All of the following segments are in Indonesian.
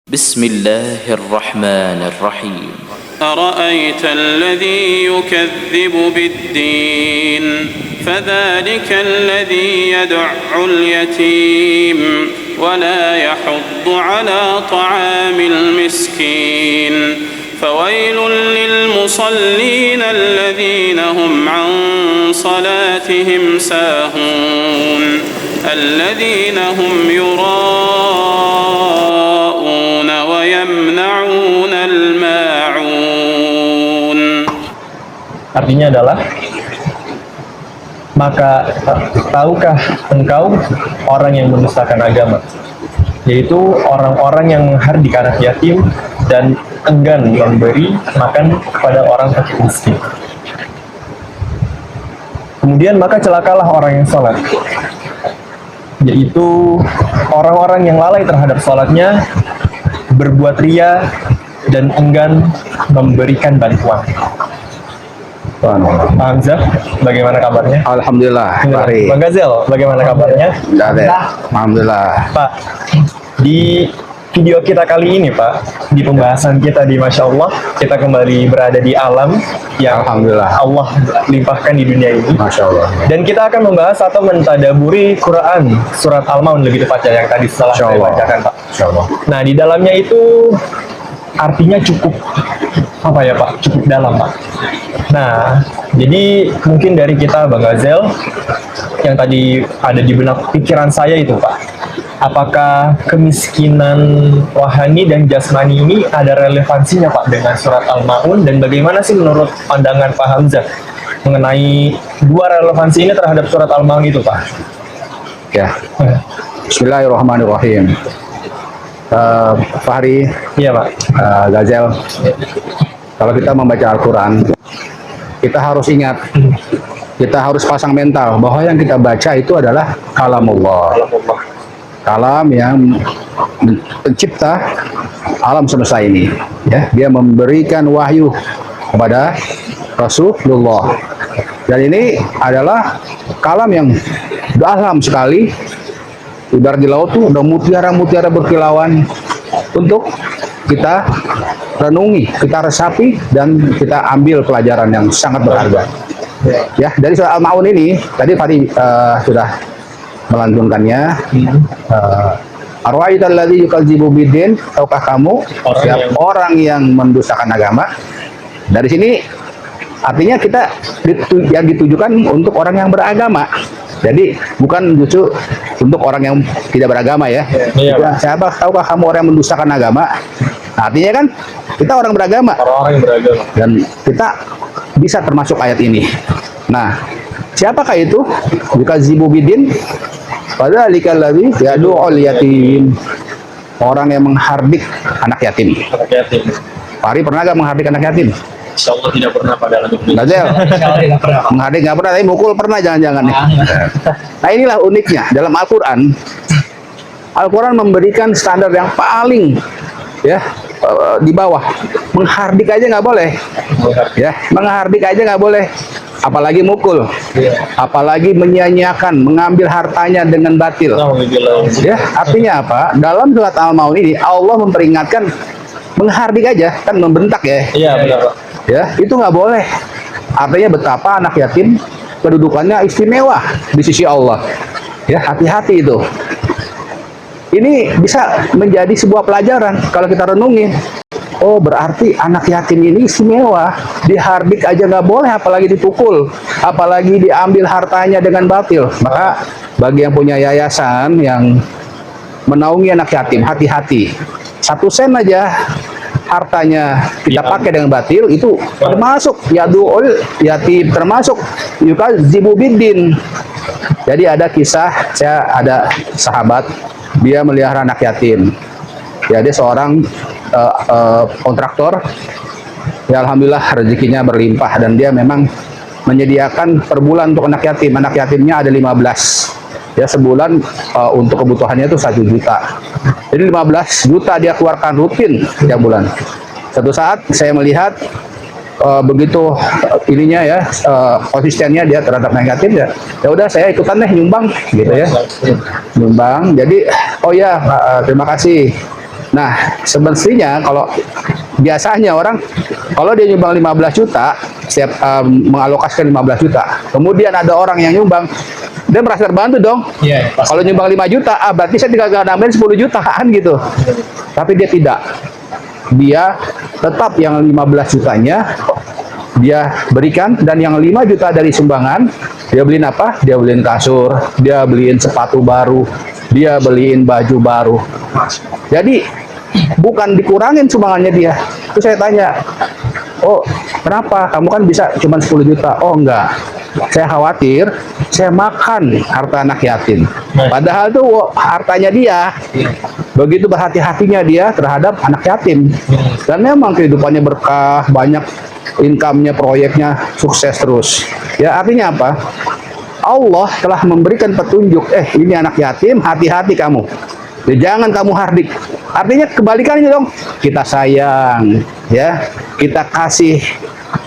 بسم الله الرحمن الرحيم أرأيت الذي يكذب بالدين فذلك الذي يدع اليتيم ولا يحض على طعام المسكين فويل للمصلين الذين هم عن صلاتهم ساهون الذين هم يراءون ويمنعون الماعون. Artinya adalah, maka tahukah engkau orang yang mendustakan agama, yaitu orang-orang yang menghardik anak yatim dan enggan memberi makan kepada orang fakir miskin. Kemudian maka celakalah orang yang sholat, yaitu orang-orang yang lalai terhadap sholatnya, berbuat ria dan enggan memberikan bantuan. Pak Hamzah, bagaimana kabarnya? Alhamdulillah, baik. Bang Gazel, bagaimana kabarnya? Alhamdulillah. Pak, di video kita kali ini, Pak, di pembahasan kita di Masya Allah, kita kembali berada di alam yang Alhamdulillah Allah limpahkan di dunia ini. Masya Allah. Dan kita akan membahas atau mentadaburi Quran, surat Al-Maun lebih tepatnya, yang tadi setelah saya bacakan, Pak. Masya Allah. Nah, di dalamnya itu artinya cukup apa ya, Pak? Cukup dalam, Pak. Nah, jadi mungkin dari kita, Bang Gazel, yang tadi ada di benak pikiran saya itu, Pak, apakah kemiskinan rohani dan jasmani ini ada relevansinya, Pak, dengan surat Al-Maun, dan bagaimana sih menurut pandangan Pak Hamzah mengenai dua relevansi ini terhadap surat Al-Maun itu, Pak? Ya. Bismillahirrahmanirrahim. Fahri, Iya, Pak. Gazel, kalau kita membaca Al-Quran, kita harus ingat, kita harus pasang mental bahwa yang kita baca itu adalah kalamullah, kalam yang pencipta alam semesta ini. Ya, dia memberikan wahyu kepada Rasulullah, dan ini adalah kalam yang dalam sekali. Ibarat di laut tuh udah mutiara-mutiara berkilauan untuk kita renungi, kita resapi, dan kita ambil pelajaran yang sangat berharga. Ya, dari surah Al-Maun ini tadi Fadi sudah melantunkannya. Arwa'aital ladzi yukadzibu biddin, tahukah kamu orang yang mendustakan agama? Dari sini artinya kita yang ditujukan untuk orang yang beragama. Jadi bukan justru untuk orang yang tidak beragama, ya. Siapa tahukah kamu orang yang mendustakan agama? Nah, artinya kan kita orang beragama. Orang-orang yang beragama. Dan kita bisa termasuk ayat ini. Nah, siapakah itu? Yukadzibu biddin, fadzalikal ladzi yad'ul yatim. Orang yang menghardik anak yatim. Anak yatim. Fahri pernah gak menghardik anak yatim? Insya Allah tidak pernah pada anak yatim. Gazel, menghardik nggak pernah, tapi mukul pernah, jangan-jangan nih. Nah, inilah uniknya dalam Al-Quran. Al-Quran memberikan standar yang paling, ya, di bawah. Menghardik aja nggak boleh, ya, menghardik aja nggak boleh, apalagi mukul, apalagi menyia-nyiakan, mengambil hartanya dengan batil. Ya, artinya apa? Dalam surat Al-Maun ini Allah memperingatkan, menghardik aja kan membentak, ya. Iya, benar, Pak. Ya, itu nggak boleh. Artinya betapa anak yatim kedudukannya istimewa di sisi Allah. Ya, hati-hati itu. Ini bisa menjadi sebuah pelajaran kalau kita renungin. Oh, berarti anak yatim ini istimewa. Dihardik aja nggak boleh, apalagi dipukul, apalagi diambil hartanya dengan batil. Maka bagi yang punya yayasan yang menaungi anak yatim, hati-hati. 1 sen aja hartanya kita pakai dengan batil, itu termasuk yad'ul yatim, termasuk yukadzibu biddin. Jadi ada kisah, saya ada sahabat, dia melihara anak yatim. Ya, dia seorang kontraktor. Ya, alhamdulillah rezekinya berlimpah, dan dia memang menyediakan per bulan untuk anak yatim. Anak yatimnya ada 15. Ya, sebulan untuk kebutuhannya itu 1 juta. Jadi 15 juta dia keluarkan rutin tiap bulan. Satu saat saya melihat begitu ininya, ya, konsistennya dia terhadap anak yatim, ya udah saya ikutan deh nyumbang gitu, ya, nyumbang. Jadi oh ya, terima kasih, Nah, semestinya kalau biasanya orang kalau dia nyumbang 15 juta, setiap mengalokasikan 15 juta. Kemudian ada orang yang nyumbang, dia merasa terbantu dong. Iya, pasti. Kalau nyumbang 5 juta, berarti saya tinggal nambahin 10 jutaan gitu. Tapi dia tidak. Dia tetap yang 15 jutanya dia berikan, dan yang 5 juta dari sumbangan dia beliin apa? Dia beliin kasur, dia beliin sepatu baru, dia beliin baju baru. Jadi bukan dikurangin sumbangannya dia. Itu saya tanya, oh kenapa? Kamu kan bisa cuma 10 juta. Oh enggak, saya khawatir saya makan harta anak yatim. Padahal tuh hartanya dia. Begitu berhati-hatinya dia terhadap anak yatim. Dan memang kehidupannya berkah, banyak income-nya, proyeknya sukses terus. Ya, artinya apa? Allah telah memberikan petunjuk, ini anak yatim, hati-hati kamu. Ya, jangan kamu hardik. Artinya kebalikannya dong. Kita sayang, ya. Kita kasih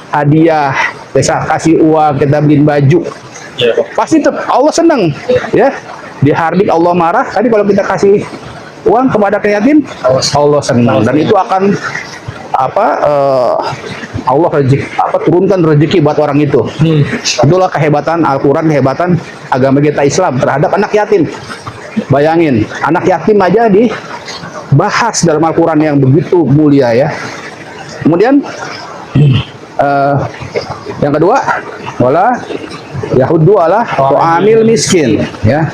hadiah, kita kasih uang, kita beliin baju. Pasti tetap Allah senang, ya. Dihardik Allah marah. Tadi kalau kita kasih uang kepada yatim, Allah senang, dan itu akan Allah turunkan rezeki buat orang itu. Itulah kehebatan Al-Quran, kehebatan agama kita Islam terhadap anak yatim. Bayangin, anak yatim aja dibahas dalam Al-Quran yang begitu mulia, ya. Kemudian yang kedua, wala yahuddu ala ta'amil miskin, ya.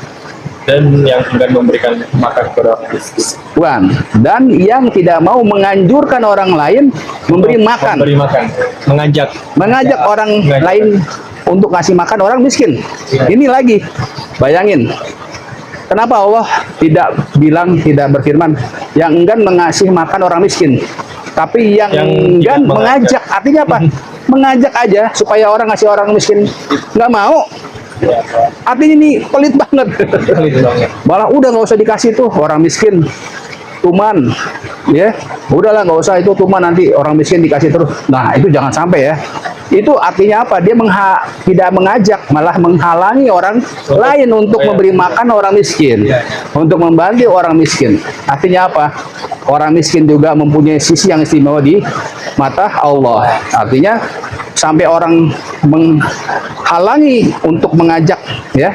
Dan yang enggan memberikan makan kepada orang miskin. Dan yang tidak mau menganjurkan orang lain memberi makan. Mengajak orang lain untuk ngasih makan orang miskin. Ini lagi, bayangin. Kenapa Allah tidak berfirman yang enggan mengasih makan orang miskin, tapi yang enggan mengajak. Artinya apa? Mengajak aja supaya orang ngasih orang miskin nggak mau. Artinya ini pelit banget. Malah udah nggak usah dikasih tuh orang miskin, tuman, ya. Udahlah nggak usah itu tuman, nanti orang miskin dikasih terus. Nah itu jangan sampai, ya. Itu artinya apa? Dia tidak mengajak, malah menghalangi orang lain untuk memberi makan orang miskin, untuk membantu orang miskin. Artinya apa? Orang miskin juga mempunyai sisi yang istimewa di mata Allah. Artinya sampai orang menghalangi untuk mengajak, ya,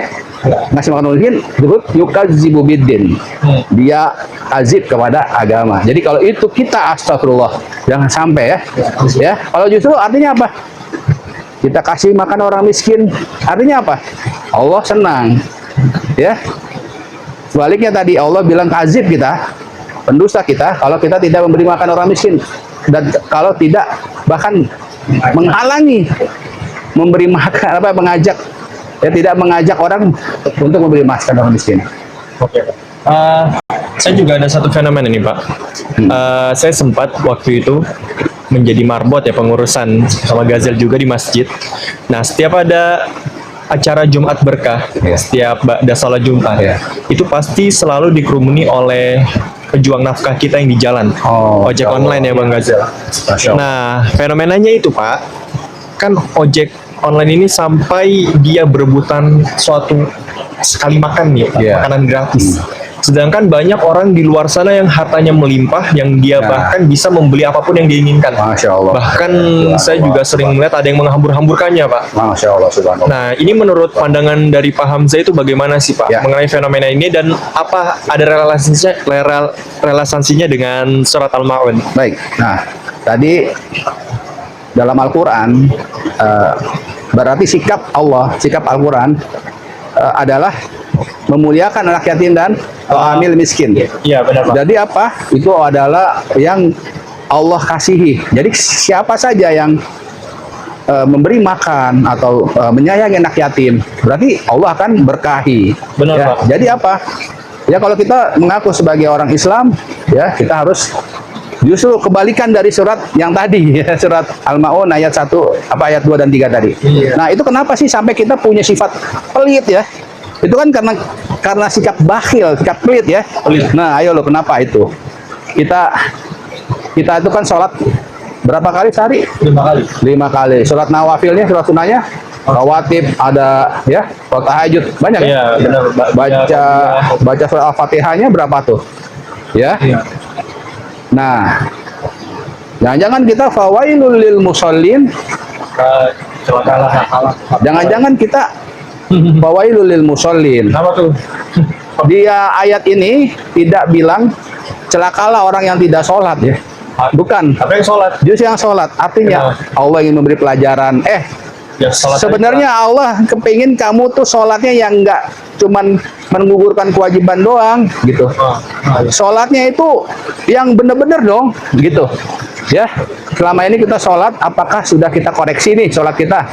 ngasih makan orang miskin, disebut yukadzibu biddin. Dia azib kepada agama. Jadi kalau itu kita astagfirullah, jangan sampai, ya. Ya, kalau justru artinya apa? Kita kasih makan orang miskin, artinya apa? Allah senang, ya. Sebaliknya tadi Allah bilang kazib kita, pendusta kita, kalau kita tidak memberi makan orang miskin, dan kalau tidak bahkan menghalangi memberi makan, mengajak, ya, tidak mengajak orang untuk memberi makan orang miskin. Oke. Saya juga ada satu fenomena nih, Pak. Saya sempat waktu itu menjadi marbot, ya, pengurusan sama Gazel juga di masjid. Nah, setiap ada acara Jumat berkah, setiap ada sholat Jumat, itu pasti selalu dikerumuni oleh pejuang nafkah kita yang di jalan, ojek online, ya, Bang Gazel. Nah, fenomenanya itu, Pak, kan ojek online ini sampai dia berebutan suatu sekali makan, ya, Pak, makanan gratis. Sedangkan banyak orang di luar sana yang hartanya melimpah, yang dia bahkan bisa membeli apapun yang diinginkan. Masya Allah. Bahkan saya juga sering melihat ada yang menghambur-hamburkannya, Pak. Masya Allah, subhanallah. Nah, ini menurut pandangan dari Pak Hamzah itu bagaimana sih, Pak, mengenai fenomena ini, dan apa ada relasinya dengan surat Al-Ma'un? Baik. Nah, tadi dalam Al-Quran berarti sikap Allah, sikap Al-Quran adalah memuliakan anak yatim dan amil miskin. Iya, benar, Pak. Jadi apa? Itu adalah yang Allah kasihi. Jadi siapa saja yang memberi makan atau menyayangi anak yatim, berarti Allah akan berkahi. Benar, ya. Pak. Jadi apa? Ya, kalau kita mengaku sebagai orang Islam, ya, kita harus justru kebalikan dari surat yang tadi, ya, surat Al-Ma'un ayat 1, ayat 2 dan 3 tadi. Nah, itu kenapa sih sampai kita punya sifat pelit, ya? Itu kan karena sikap bakhil, sikap pelit, ya. Nah, ayo lo, kenapa itu? Kita itu kan sholat berapa kali sehari? 5 kali. 5 kali. Sholat nawafilnya, sholat sunahnya, rawatib, ada, ya, sholat tahajud, banyak, ya. Benar. Baca surat Al-Fatihahnya berapa tuh? Ya. Nah, jangan-jangan kita fawailul lil musallin, jangan-jangan kita fawailul lil musallin. Apa tuh? Dia ayat ini tidak bilang celakalah orang yang tidak sholat ya. Bukan. Apa yang sholat? Justru yang sholat. Artinya Allah ingin memberi pelajaran. Ya, sholat Sebenarnya Allah kepingin kamu tuh sholatnya yang enggak cuman menggugurkan kewajiban doang gitu. Sholatnya itu yang bener-bener dong gitu. Ya, selama ini kita sholat, apakah sudah kita koreksi nih sholat kita?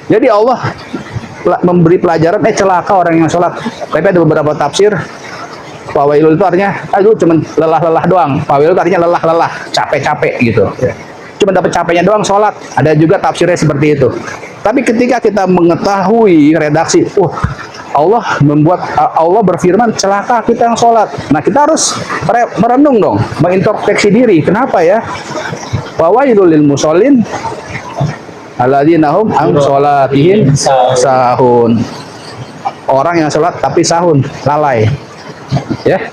Jadi Allah memberi pelajaran, celaka orang yang sholat. Tapi ada beberapa tafsir, fawailul itu artinya, aduh cuman lelah-lelah doang. Fawailul itu artinya lelah-lelah, capek-capek gitu. Cuma dapat capeknya doang sholat. Ada juga tafsirnya seperti itu. Tapi ketika kita mengetahui redaksi, Allah berfirman celaka kita yang sholat. Nah kita harus merenung dong, mengintrospeksi diri. Kenapa ya? Fawailul lil musallin alladzina hum an sholatihim sahun. Orang yang sholat tapi sahun, lalai. Ya,